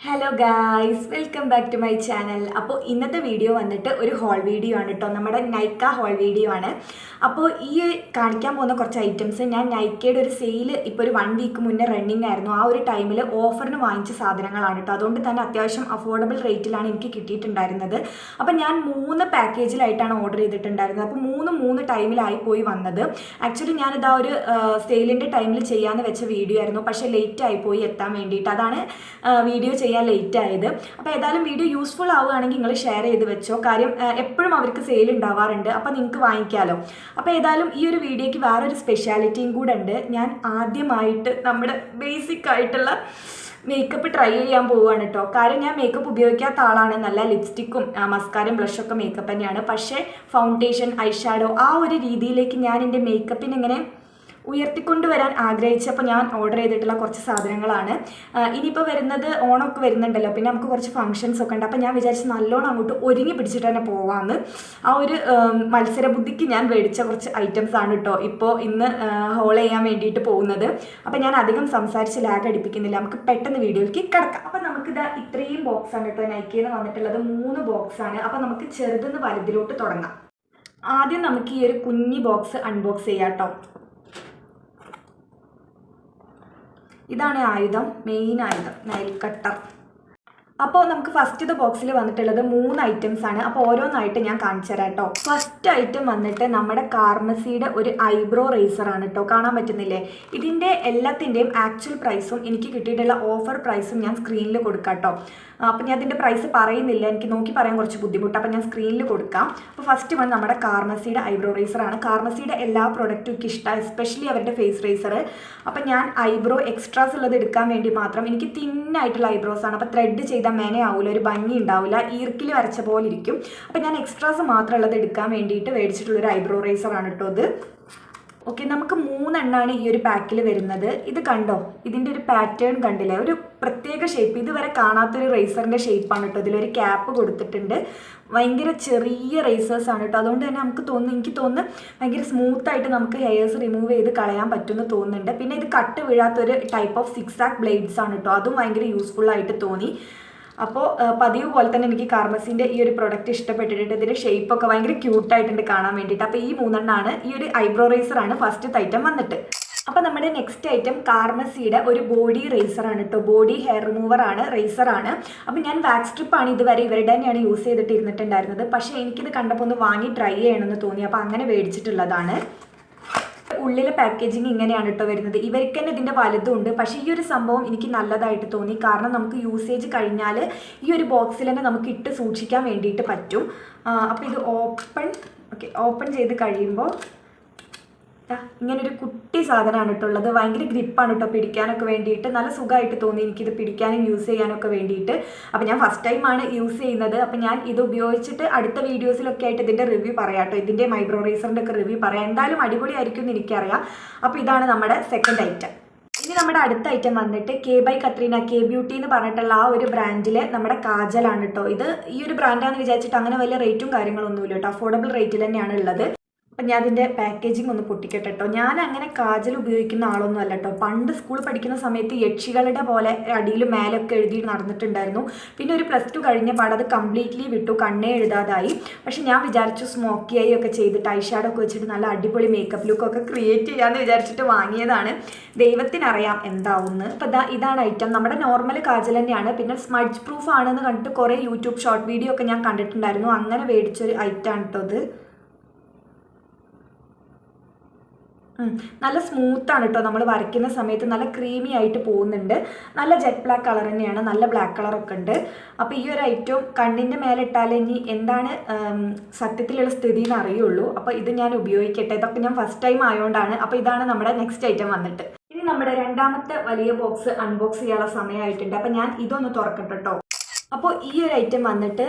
Hello guys, welcome back to my channel. അപ്പോൾ ഇന്നത്തെ video വന്നിട്ട് ഒരു ഹോൾ വീഡിയോ ആണ് കേട്ടോ. നമ്മുടെ നൈക്ക ഹോൾ വീഡിയോ ആണ്. അപ്പോൾ ഈ കാണിക്കാൻ പോകുന്ന കുറച്ച് ഐറ്റംസ് ഞാൻ നൈക്കയുടെ ഒരു സെയിൽ ഇപ്പോൾ ഒരു 1 വീക്ക് മുന്നേ റണ്ണിങ് ആയിരുന്നു. ആ ഒരു ടൈമിൽ ഓഫറിന് വാങ്ങിച്ച സാധനങ്ങളാണ് കേട്ടോ. അതുകൊണ്ട് തന്നെ അത്യാവശ്യം അഫോർഡബിൾ റേറ്റിലാണ് എനിക്ക് കിട്ടിയിട്ടുണ്ടായിരുന്നത്. അപ്പോൾ ഞാൻ 3 പാക്കേജിലായിട്ടാണ് ഓർഡർ ചെയ്തിട്ടുണ്ടായിരുന്നത്. അപ്പോൾ 3 ടൈമിലായി പോയി വന്നത്. ആക്ച്വലി ഞാനിതാ ഒരു സെയിലിൻ്റെ ടൈമിൽ ചെയ്യാമെന്ന് വെച്ച വീഡിയോ ആയിരുന്നു, പക്ഷേ ലേറ്റ് ആയിപ്പോയി എത്താൻ വേണ്ടിയിട്ട്. അതാണ് വീഡിയോ ചെയ്യാൻ ലേറ്റ് ആയത്. അപ്പോൾ ഏതായാലും വീഡിയോ യൂസ്ഫുൾ ആവുകയാണെങ്കിൽ നിങ്ങൾ ഷെയർ ചെയ്ത് വെച്ചോ. കാര്യം എപ്പോഴും അവർക്ക് സെയിൽ ഉണ്ടാവാറുണ്ട്, അപ്പോൾ നിങ്ങൾക്ക് വാങ്ങിക്കാമല്ലോ. അപ്പോൾ ഏതായാലും ഈ ഒരു വീഡിയോയ്ക്ക് വേറൊരു സ്പെഷ്യാലിറ്റിയും കൂടെ ഉണ്ട്. ഞാൻ ആദ്യമായിട്ട് നമ്മുടെ ബേസിക് ആയിട്ടുള്ള മേക്കപ്പ് ട്രൈ ചെയ്യാൻ പോവുകയാണ് കേട്ടോ. കാര്യം ഞാൻ മേക്കപ്പ് ഉപയോഗിക്കാത്ത ആളാണ്. നല്ല ലിപ്സ്റ്റിക്കും മസ്കാരയും ബ്ലഷൊക്കെ മേക്കപ്പ് തന്നെയാണ്. പക്ഷേ ഫൗണ്ടേഷൻ, ഐഷാഡോ ആ ഒരു രീതിയിലേക്ക് ഞാൻ എൻ്റെ മേക്കപ്പിന് ഇങ്ങനെ ഉയർത്തിക്കൊണ്ടുവരാൻ ആഗ്രഹിച്ചപ്പോൾ ഞാൻ ഓർഡർ ചെയ്തിട്ടുള്ള കുറച്ച് സാധനങ്ങളാണ്. ഇനിയിപ്പോൾ വരുന്നത് ഓണമൊക്കെ വരുന്നുണ്ടല്ലോ, പിന്നെ നമുക്ക് കുറച്ച് ഫംഗ്ഷൻസ് ഒക്കെ ഉണ്ട്. അപ്പോൾ ഞാൻ വിചാരിച്ച് നല്ലോണം അങ്ങോട്ട് ഒരുങ്ങി പിടിച്ചിട്ട് തന്നെ പോവാമെന്ന്. ആ ഒരു മത്സരബുദ്ധിക്ക് ഞാൻ മേടിച്ച കുറച്ച് ഐറ്റംസ് ആണ് കേട്ടോ ഇപ്പോൾ ഇന്ന് ഹോൾ ചെയ്യാൻ വേണ്ടിയിട്ട് പോകുന്നത്. അപ്പോൾ ഞാൻ അധികം സംസാരിച്ച് ലാഗ് അടിപ്പിക്കുന്നില്ല, നമുക്ക് പെട്ടെന്ന് വീഡിയോയിലേക്ക് കിടക്കാം. അപ്പോൾ നമുക്കിത് ഇത്രയും ബോക്സാണ് കേട്ടോ നൈക്കയിൽ നിന്ന് വന്നിട്ടുള്ളത്. 3 ബോക്സാണ്. അപ്പോൾ നമുക്ക് ചെറുതെന്ന് വലുതിലോട്ട് തുടങ്ങാം. ആദ്യം നമുക്ക് ഈ ഒരു കുഞ്ഞി ബോക്സ് അൺബോക്സ് ചെയ്യാം കേട്ടോ. ഇതാണ് ആയുധം, മെയിൻ ആയുധം, നൈൽ കട്ടർ. അപ്പോൾ നമുക്ക് ഫസ്റ്റ് ബോക്സിൽ വന്നിട്ടുള്ളത് 3 ഐറ്റംസ് ആണ്. അപ്പോൾ ഓരോന്നായിട്ട് ഞാൻ കാണിച്ചു തരാം കേട്ടോ. ഫസ്റ്റ് ഐറ്റം വന്നിട്ട് നമ്മുടെ കാർമസിയുടെ ഒരു ഐബ്രോ റേസറാണ് കേട്ടോ. കാണാൻ പറ്റുന്നില്ലേ? ഇതിൻ്റെ എല്ലാത്തിൻ്റെയും ആക്ച്വൽ പ്രൈസും എനിക്ക് കിട്ടിയിട്ടുള്ള ഓഫർ പ്രൈസും ഞാൻ സ്ക്രീനിൽ കൊടുക്കാം കേട്ടോ. അപ്പോൾ ഞാൻ അതിൻ്റെ പ്രൈസ് പറയുന്നില്ല, എനിക്ക് നോക്കി പറയാൻ കുറച്ച് ബുദ്ധിമുട്ട്. അപ്പോൾ ഞാൻ സ്ക്രീനിൽ കൊടുക്കാം. അപ്പോൾ ഫസ്റ്റ് വൺ നമ്മുടെ കാർമസിയുടെ ഐബ്രോ റേസറാണ്. കാർമസിയുടെ എല്ലാ പ്രോഡക്റ്റും എനിക്ക് ഇഷ്ടമാണ്, എസ്പെഷ്യലി അവരുടെ ഫേസ് റേസർ. അപ്പോൾ ഞാൻ ഐബ്രോ എക്സ്ട്രാസ് ഉള്ളത് എടുക്കാൻ വേണ്ടി മാത്രം, എനിക്ക് തിന്നായിട്ടുള്ള ഐബ്രോസ് ആണ്. അപ്പോൾ ത്രെഡ് ചെയ്താൽ മേനയാവില്ല, ഒരു ഭംഗി ഉണ്ടാവില്ല, ഈർക്കിൽ വരച്ച പോലെ ഇരിക്കും. അപ്പോൾ ഞാൻ എക്സ്ട്രാസ് മാത്രം ഉള്ളത് എടുക്കാൻ വേണ്ടിയിട്ട് മേടിച്ചിട്ടുള്ളൊരു ഐബ്രോ റേസറാണ് കേട്ടോ ഇത്. ഓക്കെ, നമുക്ക് 3 എണ്ണമാണ് ഈ ഒരു പാക്കിൽ വരുന്നത്. ഇത് കണ്ടോ, ഇതിൻ്റെ ഒരു പാറ്റേൺ കണ്ടില്ലേ? ഒരു പ്രത്യേക ഷേപ്പ്, ഇതുവരെ കാണാത്തൊരു റേസറിൻ്റെ ഷേപ്പാണ് കേട്ടോ. ഇതിലൊരു ക്യാപ്പ് കൊടുത്തിട്ടുണ്ട്. ഭയങ്കര ചെറിയ റേസേഴ്സാണ് കേട്ടോ. അതുകൊണ്ട് തന്നെ എനിക്ക് തോന്നുന്നു ഭയങ്കര സ്മൂത്തായിട്ട് നമുക്ക് ഹെയർസ് റിമൂവ് ചെയ്ത് കളയാൻ പറ്റുമെന്ന് തോന്നുന്നുണ്ട്. പിന്നെ ഇത് കട്ട് വീഴാത്തൊരു ടൈപ്പ് ഓഫ് സിക്സാക് ബ്ലേഡ്സ് ആണ് കേട്ടോ. അതും ഭയങ്കര യൂസ്ഫുള്ളായിട്ട് തോന്നി. അപ്പോൾ പതിവ് പോലെ തന്നെ എനിക്ക് കാർമസിൻ്റെ ഈ ഒരു പ്രൊഡക്റ്റ് ഇഷ്ടപ്പെട്ടിട്ടുണ്ട്. ഇതിൻ്റെ ഷേപ്പൊക്കെ ഭയങ്കര ക്യൂട്ടായിട്ടുണ്ട് കാണാൻ വേണ്ടിയിട്ട്. അപ്പോൾ ഈ 3 എണ്ണമാണ്. ഈ ഒരു ഐബ്രോ റേസറാണ് ഫസ്റ്റ് ഐറ്റം വന്നിട്ട്. അപ്പോൾ നമ്മുടെ നെക്സ്റ്റ് ഐറ്റം കാർമസിയുടെ ഒരു ബോഡി റേസറാണ് കേട്ടോ. ബോഡി ഹെയർ റിമൂവറാണ്, റേസറാണ്. അപ്പോൾ ഞാൻ വാക്സ് സ്ട്രിപ്പാണ് ഇതുവരെ ഇവരുടെ തന്നെയാണ് യൂസ് ചെയ്തിട്ട് ഇരുന്നിട്ടുണ്ടായിരുന്നത്. പക്ഷേ എനിക്കിത് കണ്ടപ്പോൾ ഒന്ന് വാങ്ങി ട്രൈ ചെയ്യണമെന്ന് തോന്നി. അപ്പോൾ അങ്ങനെ മേടിച്ചിട്ടുള്ളതാണ്. ഉള്ളിലെ പാക്കേജിങ് ഇങ്ങനെയാണ് കേട്ടോ വരുന്നത്. ഇവർക്ക് തന്നെ ഇതിൻ്റെ വലുതുണ്ട്. പക്ഷേ ഈ ഒരു സംഭവം എനിക്ക് നല്ലതായിട്ട് തോന്നി. കാരണം നമുക്ക് യൂസേജ് കഴിഞ്ഞാൽ ഈ ഒരു ബോക്സിൽ തന്നെ നമുക്ക് ഇട്ട് സൂക്ഷിക്കാൻ വേണ്ടിയിട്ട് പറ്റും. അപ്പോൾ ഇത് ഓപ്പൺ ചെയ്ത് കഴിയുമ്പോൾ ഇങ്ങനൊരു കുട്ടി സാധനമാണ് കേട്ടോ ഉള്ളത്. ഭയങ്കര ഗ്രിപ്പാണ് കേട്ടോ പിടിക്കാനൊക്കെ വേണ്ടിയിട്ട്. നല്ല സുഖമായിട്ട് തോന്നി എനിക്കിത് പിടിക്കാനും യൂസ് ചെയ്യാനൊക്കെ വേണ്ടിയിട്ട്. അപ്പോൾ ഞാൻ ഫസ്റ്റ് ടൈമാണ് യൂസ് ചെയ്യുന്നത്. അപ്പോൾ ഞാൻ ഇത് ഉപയോഗിച്ചിട്ട് അടുത്ത വീഡിയോസിലൊക്കെ ആയിട്ട് ഇതിൻ്റെ റിവ്യൂ പറയാം കേട്ടോ. ഇതിൻ്റെ ഐബ്രോ റേസറിൻ്റെ ഒക്കെ റിവ്യൂ പറയാം. എന്തായാലും അടിപൊളിയായിരിക്കും എന്ന് എനിക്കറിയാം. അപ്പോൾ ഇതാണ് നമ്മുടെ സെക്കൻഡ് ഐറ്റം. ഇനി നമ്മുടെ അടുത്ത ഐറ്റം വന്നിട്ട് Kay by Katrina, Kay beauty എന്ന് പറഞ്ഞിട്ടുള്ള ആ ഒരു ബ്രാൻഡിൽ നമ്മുടെ കാജലാണ് കേട്ടോ. ഇത് ഈ ഒരു ബ്രാൻഡാണെന്ന് വിചാരിച്ചിട്ട് അങ്ങനെ വലിയ റേറ്റും കാര്യങ്ങളൊന്നുമില്ല കേട്ടോ. അഫോർഡബിൾ റേറ്റിൽ തന്നെയാണ് ഉള്ളത്. അപ്പം ഞാൻ അതിൻ്റെ പാക്കേജിങ് ഒന്ന് പൊട്ടിക്കട്ടെ കേട്ടോ. ഞാൻ അങ്ങനെ കാജൽ ഉപയോഗിക്കുന്ന ആളൊന്നും അല്ല കേട്ടോ. പണ്ട് സ്കൂൾ പഠിക്കുന്ന സമയത്ത് യക്ഷികളുടെ പോലെ അടിയിലും മേലൊക്കെ എഴുതി നടന്നിട്ടുണ്ടായിരുന്നു. പിന്നെ ഒരു +2 കഴിഞ്ഞ പാട് അത് കംപ്ലീറ്റ്ലി വിട്ടു, കണ്ണേ എഴുതാതായി. പക്ഷെ ഞാൻ വിചാരിച്ചു സ്മോക്കി ഐ ഒക്കെ ചെയ്തിട്ട് ഐഷാഡോ ഒക്കെ വെച്ചിട്ട് നല്ല അടിപൊളി മേക്കപ്പ് ലുക്കൊക്കെ ക്രിയേറ്റ് ചെയ്യാമെന്ന് വിചാരിച്ചിട്ട് വാങ്ങിയതാണ്. ദൈവത്തിനറിയാം എന്താവുമെന്ന്. അപ്പോൾ ഇതാണ് ഐറ്റം. നമ്മുടെ നോർമൽ കാജൽ തന്നെയാണ്. പിന്നെ സ്മഡ്ജ് പ്രൂഫ് ആണെന്ന് കണ്ടിട്ട് കുറേ യൂട്യൂബ് ഷോർട്ട് വീഡിയോ ഒക്കെ ഞാൻ കണ്ടിട്ടുണ്ടായിരുന്നു. അങ്ങനെ മേടിച്ചൊരു ഐറ്റമാണ് കേട്ടോ ഇത്. നല്ല സ്മൂത്താണ് കേട്ടോ. നമ്മൾ വരയ്ക്കുന്ന സമയത്ത് നല്ല ക്രീമി ആയിട്ട് പോകുന്നുണ്ട്. നല്ല ജെറ്റ് ബ്ലാക്ക് കളർ തന്നെയാണ്, നല്ല ബ്ലാക്ക് കളറൊക്കെ ഉണ്ട്. അപ്പോൾ ഈ ഒരു ഐറ്റം കണ്ണിൻ്റെ മേലെ ഇട്ടാൽ ഇനി എന്താണ് സത്യത്തിലുള്ള സ്ഥിതി എന്ന് അറിയുള്ളൂ. അപ്പോൾ ഇത് ഞാൻ ഉപയോഗിക്കട്ടെ. ഇതൊക്കെ ഞാൻ ഫസ്റ്റ് ടൈം ആയതുകൊണ്ടാണ്. അപ്പോൾ ഇതാണ് നമ്മുടെ നെക്സ്റ്റ് ഐറ്റം വന്നിട്ട്. ഇനി നമ്മുടെ രണ്ടാമത്തെ വലിയ ബോക്സ് അൺബോക്സ് ചെയ്യാനുള്ള സമയമായിട്ടുണ്ട്. അപ്പോൾ ഞാൻ ഇതൊന്ന് തുറക്കട്ടെ കേട്ടോ. അപ്പോൾ ഈ ഒരു ഐറ്റം വന്നിട്ട്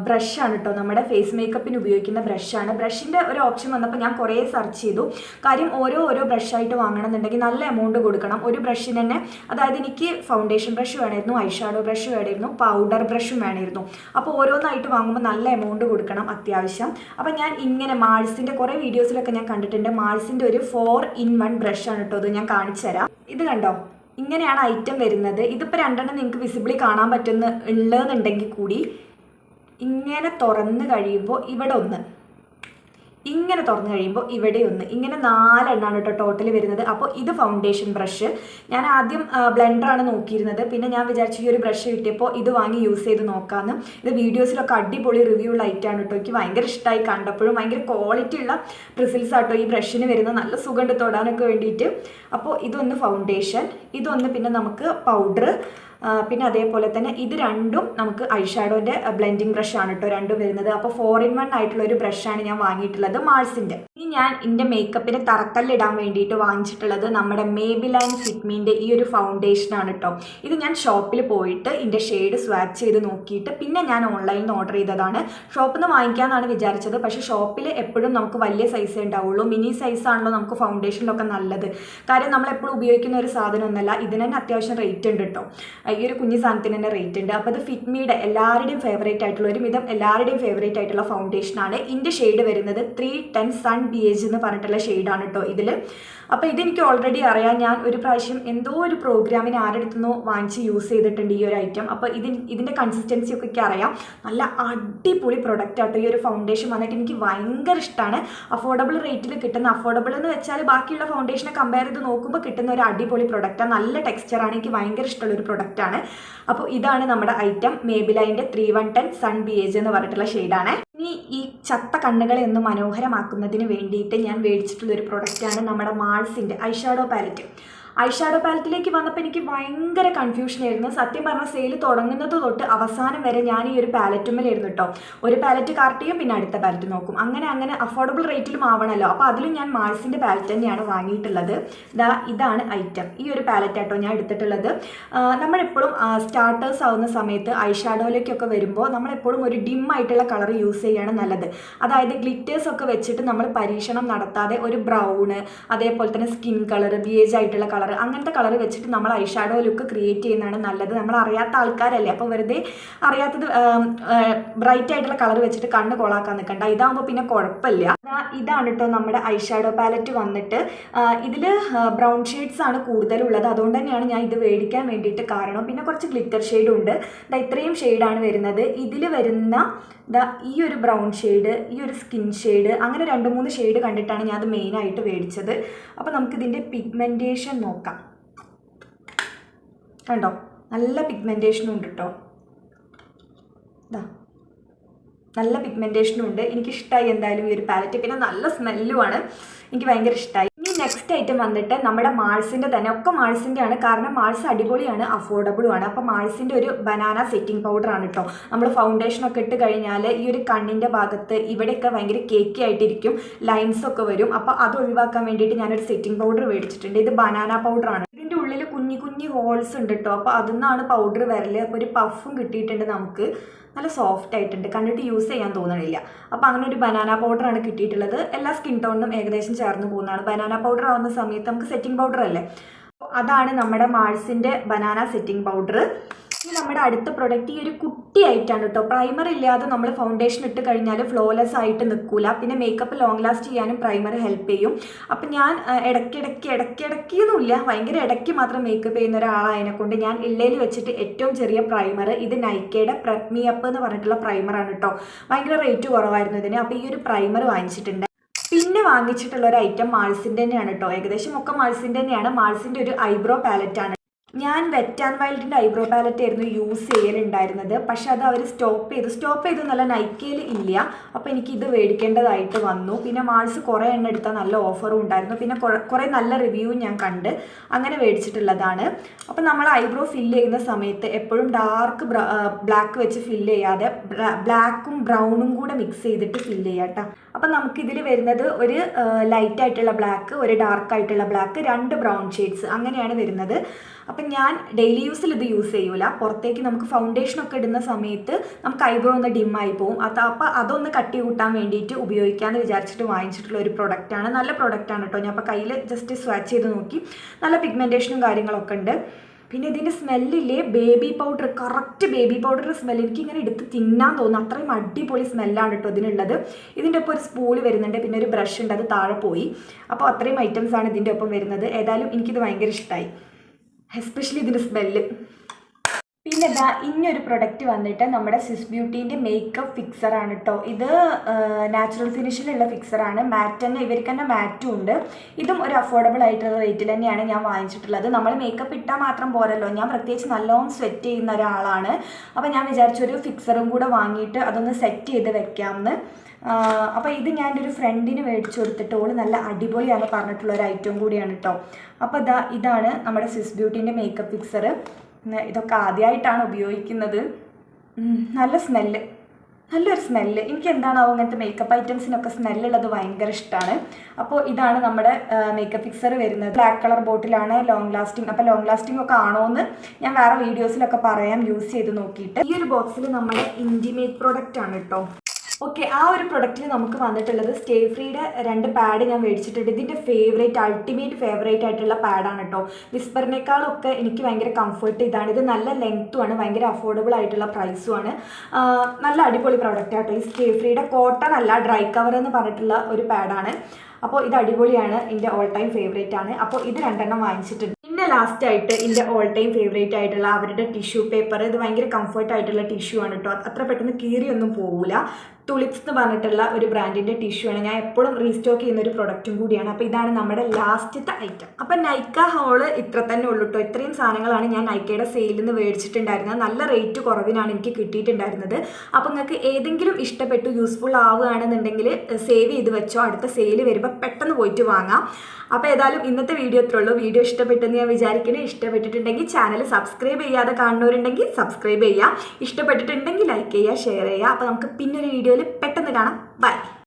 ബ്രഷാണ് കേട്ടോ. നമ്മുടെ ഫേസ് മേക്കപ്പിന് ഉപയോഗിക്കുന്ന ബ്രഷാണ്. ബ്രഷിൻ്റെ ഒരു ഓപ്ഷൻ വന്നപ്പോൾ ഞാൻ കുറേ സെർച്ച് ചെയ്തു. കാര്യം ഓരോ ബ്രഷായിട്ട് വാങ്ങണമെന്നുണ്ടെങ്കിൽ നല്ല എമൗണ്ട് കൊടുക്കണം. ഒരു ബ്രഷിന് തന്നെ, അതായത് എനിക്ക് ഫൗണ്ടേഷൻ ബ്രഷ് വേണമായിരുന്നു, ഐഷാഡോ ബ്രഷ് വേണമായിരുന്നു, പൗഡർ ബ്രഷും വേണമായിരുന്നു. അപ്പോൾ ഓരോന്നായിട്ട് വാങ്ങുമ്പോൾ നല്ല എമൗണ്ട് കൊടുക്കണം അത്യാവശ്യം. അപ്പോൾ ഞാൻ ഇങ്ങനെ മാൾസിൻ്റെ കുറേ വീഡിയോസിലൊക്കെ ഞാൻ കണ്ടിട്ടുണ്ട്. മാൾസിൻ്റെ ഒരു 4-in-1 ബ്രഷാണ് കേട്ടോ. ഇത് ഞാൻ കാണിച്ചു തരാം. ഇത് കണ്ടോ, ഇങ്ങനെയാണ് ഐറ്റം വരുന്നത്. ഇതിപ്പോൾ രണ്ടെണ്ണം നിങ്ങൾക്ക് വിസിബിളി കാണാൻ ഉള്ളതെന്നുണ്ടെങ്കിൽ കൂടി ഇങ്ങനെ തുറന്ന് കഴിയുമ്പോൾ ഇവിടെ ഒന്ന്, ഇങ്ങനെ തുറന്നു കഴിയുമ്പോൾ ഇവിടെ ഒന്ന്, ഇങ്ങനെ 4 എണ്ണമാണ് കേട്ടോ ടോട്ടൽ വരുന്നത്. അപ്പോൾ ഇത് ഫൗണ്ടേഷൻ ബ്രഷ്. ഞാൻ ആദ്യം ബ്ലെൻഡറാണ് നോക്കിയിരുന്നത്. പിന്നെ ഞാൻ വിചാരിച്ചു ഈ ഒരു ബ്രഷ് കിട്ടിയപ്പോൾ ഇത് വാങ്ങി യൂസ് ചെയ്ത് നോക്കാമെന്ന്. ഇത് വീഡിയോസിലൊക്കെ അടിപൊളി റിവ്യൂ ഉള്ള ഐറ്റമാണ് കേട്ടോ. എനിക്ക് ഭയങ്കര ഇഷ്ടമായി, കണ്ടപ്പോഴും ഭയങ്കര ക്വാളിറ്റി ഉള്ള റിസൾട്ട്സ് ആട്ടോ ഈ ബ്രഷിന് വരുന്നത്. നല്ല സുഖമുണ്ട് തൊടാനൊക്കെ വേണ്ടിയിട്ട്. അപ്പോൾ ഇതൊന്ന് ഫൗണ്ടേഷൻ, ഇതൊന്ന് പിന്നെ നമുക്ക് പൗഡർ, പിന്നെ അതേപോലെ തന്നെ ഇത് രണ്ടും നമുക്ക് ഐഷാഡോൻ്റെ ബ്ലെൻഡിങ് ബ്രഷാണ് കേട്ടോ രണ്ടും വരുന്നത്. അപ്പോൾ 4-in-1 ആയിട്ടുള്ള ഒരു ബ്രഷാണ് ഞാൻ വാങ്ങിയിട്ടുള്ളത് മാൾസിൻ്റെ. ഇനി ഞാൻ എൻ്റെ മേക്കപ്പിന് തറക്കല്ലിടാൻ വേണ്ടിയിട്ട് വാങ്ങിച്ചിട്ടുള്ളത് നമ്മുടെ മേബിലൈൻ ഫിറ്റ്മീൻ്റെ ഈ ഒരു ഫൗണ്ടേഷനാണ് കേട്ടോ. ഇത് ഞാൻ ഷോപ്പിൽ പോയിട്ട് ഇതിൻ്റെ ഷെയ്ഡ് സ്വാച്ച് ചെയ്ത് നോക്കിയിട്ട് പിന്നെ ഞാൻ ഓൺലൈനിൽ നിന്ന് ഓർഡർ ചെയ്തതാണ്. ഷോപ്പിൽ നിന്ന് വാങ്ങിക്കാമെന്നാണ് വിചാരിച്ചത്. പക്ഷേ ഷോപ്പിൽ എപ്പോഴും നമുക്ക് വലിയ സൈസേ ഉണ്ടാവുള്ളൂ. മിനി സൈസാണല്ലോ നമുക്ക് ഫൗണ്ടേഷനിലൊക്കെ നല്ലത്. കാര്യം നമ്മളെപ്പോഴും ഉപയോഗിക്കുന്ന ഒരു സാധനമൊന്നുമല്ല. ഇതിന് തന്നെ അത്യാവശ്യം റേറ്റ് ഉണ്ട് കേട്ടോ. ഈ ഒരു കുഞ്ഞു സാധനത്തിന് തന്നെ റേറ്റ് ഉണ്ട്. അപ്പോൾ ഇത് ഫിറ്റ്മിയുടെ എല്ലാവരുടെയും ഫേവറേറ്റ് ആയിട്ടുള്ള, ഒരുവിധം എല്ലാവരുടെയും ഫേവറേറ്റ് ആയിട്ടുള്ള ഫൗണ്ടേഷനാണ്. ഇതിൻ്റെ ഷെയ്ഡ് വരുന്നത് 310 സൺ BH എന്ന് പറഞ്ഞിട്ടുള്ള ഷെയ്ഡാണ് കേട്ടോ ഇതിൽ. അപ്പോൾ ഇതെനിക്ക് ഓൾറെഡി അറിയാം. ഞാൻ ഒരു പ്രാവശ്യം എന്തോ ഒരു പ്രോഗ്രാമിന് ആരെടുത്തുനിന്നോ വാങ്ങിച്ച് യൂസ് ചെയ്തിട്ടുണ്ട് ഈ ഒരു ഐറ്റം. അപ്പോൾ ഇതിൻ്റെ കൺസിസ്റ്റൻസി ഒക്കെ എനിക്ക് അറിയാം. നല്ല അടിപൊളി പ്രൊഡക്റ്റ് ആട്ടോ ഈ ഒരു ഫൗണ്ടേഷൻ വന്നിട്ട്. എനിക്ക് ഭയങ്കര ഇഷ്ടമാണ്. അഫോർഡബിൾ റേറ്റിൽ കിട്ടുന്ന, അഫോർഡബിൾ എന്ന് വെച്ചാൽ ബാക്കിയുള്ള ഫൗണ്ടേഷനെ കമ്പയർ ചെയ്ത് നോക്കുമ്പോൾ കിട്ടുന്ന ഒരു അടിപൊളി പ്രൊഡക്റ്റാണ്. നല്ല ടെക്സ്ചറാണ്. എനിക്ക് ഭയങ്കര ഇഷ്ടമുള്ളൊരു പ്രൊഡക്റ്റാണ്. അപ്പോൾ ഇതാണ് നമ്മുടെ ഐറ്റം മേബിലൈൻ്റെ 310 സൺ BH എന്ന് പറഞ്ഞിട്ടുള്ള ഷെയ്ഡാണ്. ഇനി ഈ ചത്ത കണ്ണുകളെ ഒന്ന് മനോഹരമാക്കുന്നതിന് വേണ്ടിയിട്ട് ഞാൻ മേടിച്ചിട്ടുള്ളൊരു പ്രൊഡക്റ്റാണ് നമ്മുടെ മാൾസിൻ്റെ ഐഷാഡോ പാലറ്റ്. ഐഷാഡോ പാലറ്റിലേക്ക് വന്നപ്പോൾ എനിക്ക് ഭയങ്കര കൺഫ്യൂഷനായിരുന്നു. സത്യം പറഞ്ഞാൽ സെയിൽ തുടങ്ങുന്നത് തൊട്ട് അവസാനം വരെ ഞാൻ ഈ ഒരു പാലറ്റുമ്മലായിരുന്നു കേട്ടോ. ഒരു പാലറ്റ് കാർട്ട് ചെയ്യും, പിന്നെ അടുത്ത പാലറ്റ് നോക്കും. അങ്ങനെ അഫോർഡബിൾ റേറ്റിലും ആവണമല്ലോ. അപ്പോൾ അതിലും ഞാൻ മാൾസിൻ്റെ പാലറ്റ് തന്നെയാണ് വാങ്ങിയിട്ടുള്ളത്. ഇതാണ് ഐറ്റം. ഈ ഒരു പാലറ്റ് ആട്ടോ ഞാൻ എടുത്തിട്ടുള്ളത്. നമ്മളെപ്പോഴും സ്റ്റാർട്ടേഴ്സ് ആവുന്ന സമയത്ത് ഐഷാഡോയിലേക്കൊക്കെ വരുമ്പോൾ നമ്മളെപ്പോഴും ഒരു ഡിം ആയിട്ടുള്ള കളർ യൂസ് ചെയ്യുകയാണ് നല്ലത്. അതായത് ഗ്ലിറ്റേഴ്സ് ഒക്കെ വെച്ചിട്ട് നമ്മൾ പരീക്ഷണം നടത്താതെ ഒരു ബ്രൗണ്, അതേപോലെ തന്നെ സ്കിൻ കളർ, BH ആയിട്ടുള്ള കളർ, അങ്ങനത്തെ കളർ വെച്ചിട്ട് നമ്മൾ ഐഷാഡോ ലുക്ക് ക്രിയേറ്റ് ചെയ്യുന്നതാണ് നല്ലത്. നമ്മൾ അറിയാത്ത ആൾക്കാരല്ലേ, അപ്പോൾ വെറുതെ അറിയാത്തത് ബ്രൈറ്റ് ആയിട്ടുള്ള കളർ വെച്ചിട്ട് കണ്ണ് കൊളാക്കാൻ നിൽക്കണ്ട. ഇതാകുമ്പോൾ പിന്നെ കുഴപ്പമില്ല. ഇതാണ് കേട്ടോ നമ്മുടെ ഐഷാഡോ പാലറ്റ് വന്നിട്ട്. ഇതിൽ ബ്രൗൺ ഷെയ്ഡ്സ് ആണ് കൂടുതലുള്ളത്. അതുകൊണ്ട് തന്നെയാണ് ഞാൻ ഇത് മേടിക്കാൻ വേണ്ടിയിട്ട് കാരണം. പിന്നെ കുറച്ച് ഗ്ലിറ്റർ ഷെയ്ഡും ഉണ്ട്. ഇത്രയും ഷെയ്ഡാണ് വരുന്നത്. ഇതിൽ വരുന്ന ഈ ഒരു ബ്രൗൺ ഷെയ്ഡ്, ഈ ഒരു സ്കിൻ ഷെയ്ഡ്, അങ്ങനെ 2-3 ഷെയ്ഡ് കണ്ടിട്ടാണ് ഞാൻ അത് മെയിനായിട്ട് മേടിച്ചത്. അപ്പോൾ നമുക്കിതിൻ്റെ പിഗ്മെൻറ്റേഷൻ നോക്കാം. കണ്ടോ, നല്ല പിഗ്മെൻറ്റേഷനും ഉണ്ട് കേട്ടോ. നല്ല പിഗ്മെൻറ്റേഷനും ഉണ്ട്. എനിക്കിഷ്ടമായി എന്തായാലും ഈ ഒരു പാലറ്റ്. പിന്നെ നല്ല സ്മെല്ലുമാണ്, എനിക്ക് ഭയങ്കര ഇഷ്ടമായി. ഇനി നെക്സ്റ്റ് ഐറ്റം വന്നിട്ട് നമ്മുടെ മാൾസിൻ്റെ തന്നെ, ഒക്കെ മാൾസിൻ്റെ ആണ്. കാരണം മാൾസ് അടിപൊളിയാണ്, അഫോർഡബിളുമാണ്. അപ്പോൾ മാൾസിൻ്റെ ഒരു ബനാന സെറ്റിംഗ് പൗഡറാണ് കേട്ടോ. നമ്മൾ ഫൗണ്ടേഷനൊക്കെ ഇട്ട് കഴിഞ്ഞാൽ ഈ ഒരു കണ്ണിൻ്റെ ഭാഗത്ത് ഇവിടെയൊക്കെ ഭയങ്കര കേക്കി ആയിട്ടിരിക്കും, ലൈൻസൊക്കെ വരും. അപ്പോൾ അത് ഒഴിവാക്കാൻ വേണ്ടിയിട്ട് ഞാനൊരു സെറ്റിംഗ് പൗഡർ മേടിച്ചിട്ടുണ്ട്. ഇത് ബനാന പൗഡറാണ്. ഇതിൻ്റെ ഉള്ളിൽ കുഞ്ഞു ഹോൾസ് ഉണ്ട് കേട്ടോ. അപ്പോൾ അതിൽ നിന്നാണ് പൗഡർ വരല്. അപ്പോൾ ഒരു പഫും കിട്ടിയിട്ടുണ്ട് നമുക്ക്. നല്ല സോഫ്റ്റ് ആയിട്ടുണ്ട്, കണ്ടിട്ട് യൂസ് ചെയ്യാൻ തോന്നണില്ല. അപ്പോൾ അങ്ങനെ ഒരു ബനാന പൗഡറാണ് കിട്ടിയിട്ടുള്ളത്. എല്ലാ സ്കിൻ ടോണിനും ഏകദേശം ചേർന്ന് പോകുന്നതാണ്. ബനാന പൗഡർ ആവുന്ന സമയത്ത് നമുക്ക് സെറ്റിംഗ് പൗഡർ അല്ലേ. അതാണ് നമ്മുടെ മാൾസിൻ്റെ ബനാന സെറ്റിംഗ് പൗഡർ. ഇനി നമ്മുടെ അടുത്ത പ്രൊഡക്റ്റ് ഈ ഒരു കുട്ടി ആയിട്ടാണ് കേട്ടോ. പ്രൈമർ ഇല്ലാതെ നമ്മൾ ഫൗണ്ടേഷൻ ഇട്ട് കഴിഞ്ഞാൽ ഫ്ലോലെസ് ആയിട്ട് നിൽക്കില്ല. പിന്നെ മേക്കപ്പ് ലോങ് ലാസ്റ്റ് ചെയ്യാനും പ്രൈമർ ഹെൽപ്പ് ചെയ്യും. അപ്പം ഞാൻ ഇടയ്ക്കൊന്നുമില്ല, ഭയങ്കര ഇടയ്ക്ക് മാത്രം മേക്കപ്പ് ചെയ്യുന്ന ഒരാളായതിനെക്കൊണ്ട് ഞാൻ ഇള്ളയിൽ വെച്ചിട്ട് ഏറ്റവും ചെറിയ പ്രൈമർ ഇത് നൈക്കയുടെ പ്രെപ്പ് മീ അപ്പ് എന്ന് പറഞ്ഞിട്ടുള്ള പ്രൈമറാണ് കേട്ടോ. ഭയങ്കര റേറ്റ് കുറവായിരുന്നു ഇതിന്. അപ്പോൾ ഈ ഒരു പ്രൈമർ വാങ്ങിച്ചിട്ടുണ്ട്. പിന്നെ വാങ്ങിച്ചിട്ടുള്ള ഒരു ഐറ്റം മാൾസിൻ്റെ തന്നെയാണ് കേട്ടോ. ഏകദേശം ഒക്കെ മാൾസിൻ്റെ തന്നെയാണ്. മാൾസിൻ്റെ ഒരു ഐബ്രോ പാലറ്റാണ്. ഞാൻ വെറ്റ് ആൻഡ് വൈൽഡിൻ്റെ ഐബ്രോ പാലറ്റ് ആയിരുന്നു യൂസ് ചെയ്യലുണ്ടായിരുന്നത്. പക്ഷെ അത് അവർ സ്റ്റോപ്പ് ചെയ്തു നല്ല നൈക്കയിൽ ഇല്ല. അപ്പോൾ എനിക്കിത് മേടിക്കേണ്ടതായിട്ട് വന്നു. പിന്നെ മാൾസ് കുറേ എണ്ണം എടുത്താൽ നല്ല ഓഫറും ഉണ്ടായിരുന്നു. പിന്നെ കുറേ നല്ല റിവ്യൂവും ഞാൻ കണ്ട് അങ്ങനെ മേടിച്ചിട്ടുള്ളതാണ്. അപ്പോൾ നമ്മൾ ഐബ്രോ ഫില്ല് ചെയ്യുന്ന സമയത്ത് എപ്പോഴും ഡാർക്ക് ബ്ലാക്ക് വെച്ച് ഫില്ല് ചെയ്യാതെ ബ്ലാക്കും ബ്രൗണും കൂടെ മിക്സ് ചെയ്തിട്ട് ഫില്ല് ചെയ്യാം കേട്ടോ. അപ്പം നമുക്കിതിൽ വരുന്നത് ഒരു ലൈറ്റായിട്ടുള്ള ബ്ലാക്ക്, ഒരു ഡാർക്കായിട്ടുള്ള ബ്ലാക്ക്, 2 ബ്രൗൺ ഷെയ്ഡ്സ്, അങ്ങനെയാണ് വരുന്നത്. അപ്പം ഞാൻ ഡെയിലി യൂസിൽ ഇത് യൂസ് ചെയ്യൂല. പുറത്തേക്ക് നമുക്ക് ഫൗണ്ടേഷനൊക്കെ ഇടുന്ന സമയത്ത് നമുക്ക് ഐബ്രോ ഒന്ന് ഡിമ്മായി പോകും. അപ്പോൾ അതൊന്ന് കട്ടി കൂട്ടാൻ വേണ്ടിയിട്ട് ഉപയോഗിക്കാമെന്ന് വിചാരിച്ചിട്ട് വാങ്ങിച്ചിട്ടുള്ള ഒരു പ്രൊഡക്റ്റാണ്. നല്ല പ്രൊഡക്റ്റാണ് കേട്ടോ. ഞാൻ അപ്പോൾ കയ്യിൽ ജസ്റ്റ് സ്വാച്ച് ചെയ്ത് നോക്കി. നല്ല പിഗ്മെൻറ്റേഷനും കാര്യങ്ങളൊക്കെ ഉണ്ട്. പിന്നെ ഇതിൻ്റെ സ്മെല്ലില്ലേ, ബേബി പൗഡർ, കറക്റ്റ് ബേബി പൗഡറിൻ്റെ സ്മെല്ല്. എനിക്കിങ്ങനെ എടുത്ത് തിന്നാൻ തോന്നുന്നു, അത്രയും അടിപൊളി സ്മെല്ലാണ് കേട്ടോ ഇതിനുള്ളത്. ഇതിൻ്റെ ഒപ്പം ഒരു സ്പൂൾ വരുന്നുണ്ട്, പിന്നെ ഒരു ബ്രഷ് ഉണ്ട്, അത് താഴെ പോയി. അപ്പോൾ അത്രയും ഐറ്റംസാണ് ഇതിൻ്റെ ഒപ്പം വരുന്നത്. ഏതായാലും എനിക്കിത് ഭയങ്കര ഇഷ്ടമായി. എസ്പെഷ്യലി ഇതിൻ്റെ സ്മെല്ല്. പിന്നെ ഇതാ ഇനിയൊരു പ്രൊഡക്റ്റ് വന്നിട്ട് നമ്മുടെ സ്വിസ് ബ്യൂട്ടീൻ്റെ മേക്കപ്പ് ഫിക്സറാണ് കേട്ടോ. ഇത് നാച്ചുറൽ ഫിനിഷിലുള്ള ഫിക്സറാണ്. മാറ്റ് തന്നെ, ഇവർക്ക് തന്നെ മാറ്റും ഉണ്ട്. ഇതും ഒരു അഫോർഡബിൾ ആയിട്ടുള്ള റേറ്റിൽ തന്നെയാണ് ഞാൻ വാങ്ങിച്ചിട്ടുള്ളത്. നമ്മൾ മേക്കപ്പ് ഇട്ടാൽ മാത്രം പോരല്ലോ, ഞാൻ പ്രത്യേകിച്ച് നല്ലോണം സ്വെറ്റ് ചെയ്യുന്ന ഒരാളാണ്. അപ്പോൾ ഞാൻ വിചാരിച്ചൊരു ഫിക്സറും കൂടെ വാങ്ങിയിട്ട് അതൊന്ന് സെറ്റ് ചെയ്ത് വെക്കാമെന്ന്. അപ്പോൾ ഇത് ഞാൻ എൻ്റെ ഒരു ഫ്രണ്ടിന് മേടിച്ചു കൊടുത്തിട്ട് ഓള് നല്ല അടിപൊളിയാണ് പറഞ്ഞിട്ടുള്ള ഒരു ഐറ്റം കൂടിയാണ് കേട്ടോ. അപ്പോൾ ഇതാണ് നമ്മുടെ സ്വിസ് ബ്യൂട്ടീൻ്റെ മേക്കപ്പ് ഫിക്സർ. ഇതൊക്കെ ആദ്യമായിട്ടാണ് ഉപയോഗിക്കുന്നത്. നല്ല സ്മെല്ല്, നല്ലൊരു സ്മെല്ല്. എനിക്ക് എന്താണോ അങ്ങനത്തെ മേക്കപ്പ് ഐറ്റംസിനൊക്കെ സ്മെല്ലുള്ളത് ഭയങ്കര ഇഷ്ടമാണ്. അപ്പോൾ ഇതാണ് നമ്മുടെ മേക്കപ്പ് ഫിക്സർ വരുന്നത്. ബ്ലാക്ക് കളർ ബോട്ടിലാണ്, ലോങ് ലാസ്റ്റിംഗ്. അപ്പോൾ ലോങ് ലാസ്റ്റിംഗ് ഒക്കെ ആണോ എന്ന് ഞാൻ വേറെ വീഡിയോസിലൊക്കെ പറയാം യൂസ് ചെയ്ത് നോക്കിയിട്ട്. ഈ ഒരു ബോക്സിൽ നമ്മുടെ ഇൻറ്റിമേറ്റ് പ്രോഡക്റ്റ് ആണ് കേട്ടോ. ഓക്കെ, ആ ഒരു പ്രൊഡക്റ്റിൽ നമുക്ക് വന്നിട്ടുള്ളത് സ്റ്റേ ഫ്രീയുടെ 2 പാഡ് ഞാൻ മേടിച്ചിട്ടുണ്ട്. ഇതിൻ്റെ അൾട്ടിമേറ്റ് ഫേവറേറ്റ് ആയിട്ടുള്ള പാഡാണ് കേട്ടോ. വിസ്പറിനേക്കാളൊക്കെ എനിക്ക് ഭയങ്കര കംഫർട്ട് ഇതാണ്. ഇത് നല്ല ലെങ്ത്തുമാണ്, ഭയങ്കര അഫോർഡബിൾ ആയിട്ടുള്ള പ്രൈസുമാണ്. നല്ല അടിപൊളി പ്രൊഡക്റ്റ് ആട്ടോ. ഈ സ്റ്റേ ഫ്രീയുടെ കോട്ടൺ അല്ല, ഡ്രൈ കവർ എന്ന് പറഞ്ഞിട്ടുള്ള ഒരു പാഡാണ്. അപ്പോൾ ഇത് അടിപൊളിയാണ്, എൻ്റെ ഓൾ ടൈം ഫേവറേറ്റ് ആണ്. അപ്പോൾ ഇത് 2 വാങ്ങിച്ചിട്ടുണ്ട്. പിന്നെ ലാസ്റ്റായിട്ട് എൻ്റെ ഓൾ ടൈം ഫേവറേറ്റ് ആയിട്ടുള്ള അവരുടെ ടിഷ്യൂ പേപ്പർ. ഇത് ഭയങ്കര കംഫർട്ടായിട്ടുള്ള ടിഷ്യൂ ആണ് കേട്ടോ. അത്ര പെട്ടെന്ന് കീറിയൊന്നും പോവില്ല. തുളിപ്സ് എന്ന് പറഞ്ഞിട്ടുള്ള ഒരു ബ്രാൻഡിൻ്റെ ടിഷ്യൂ ആണ്. ഞാൻ എപ്പോഴും റീസ്റ്റോക്ക് ചെയ്യുന്ന ഒരു പ്രൊഡക്റ്റും കൂടിയാണ്. അപ്പോൾ ഇതാണ് നമ്മുടെ ലാസ്റ്റത്തെ ഐറ്റം. അപ്പോൾ നൈക്ക ഹോള് ഇത്ര തന്നെ ഉള്ളൂ കേട്ടോ. ഇത്രയും സാധനങ്ങളാണ് ഞാൻ നൈക്കയുടെ സെയിലിൽ നിന്ന് മേടിച്ചിട്ടുണ്ടായിരുന്നത്. നല്ല റേറ്റ് കുറവിനാണ് എനിക്ക് കിട്ടിയിട്ടുണ്ടായിരുന്നത്. അപ്പോൾ നിങ്ങൾക്ക് ഏതെങ്കിലും ഇഷ്ടപ്പെട്ടു യൂസ്ഫുൾ ആവുകയാണെന്നുണ്ടെങ്കിൽ സേവ് ചെയ്ത് വെച്ചോ, അടുത്ത സെയിൽ വരുമ്പോൾ പെട്ടെന്ന് പോയിട്ട് വാങ്ങാം. അപ്പോൾ ഏതായാലും ഇന്നത്തെ വീഡിയോ ഇത്രേ ഉള്ളൂ. വീഡിയോ ഇഷ്ടപ്പെട്ടെന്ന് ഞാൻ വിചാരിക്കുന്നത്. ഇഷ്ടപ്പെട്ടിട്ടുണ്ടെങ്കിൽ ചാനൽ സബ്സ്ക്രൈബ് ചെയ്യാതെ കാണുന്നവരുണ്ടെങ്കിൽ സബ്സ്ക്രൈബ് ചെയ്യുക. ഇഷ്ടപ്പെട്ടിട്ടുണ്ടെങ്കിൽ ലൈക്ക് ചെയ്യുക, ഷെയർ ചെയ്യുക. അപ്പോൾ നമുക്ക് പിന്നൊരു വീഡിയോയിൽ പെട്ടെന്ന് കാണാം. ബൈ.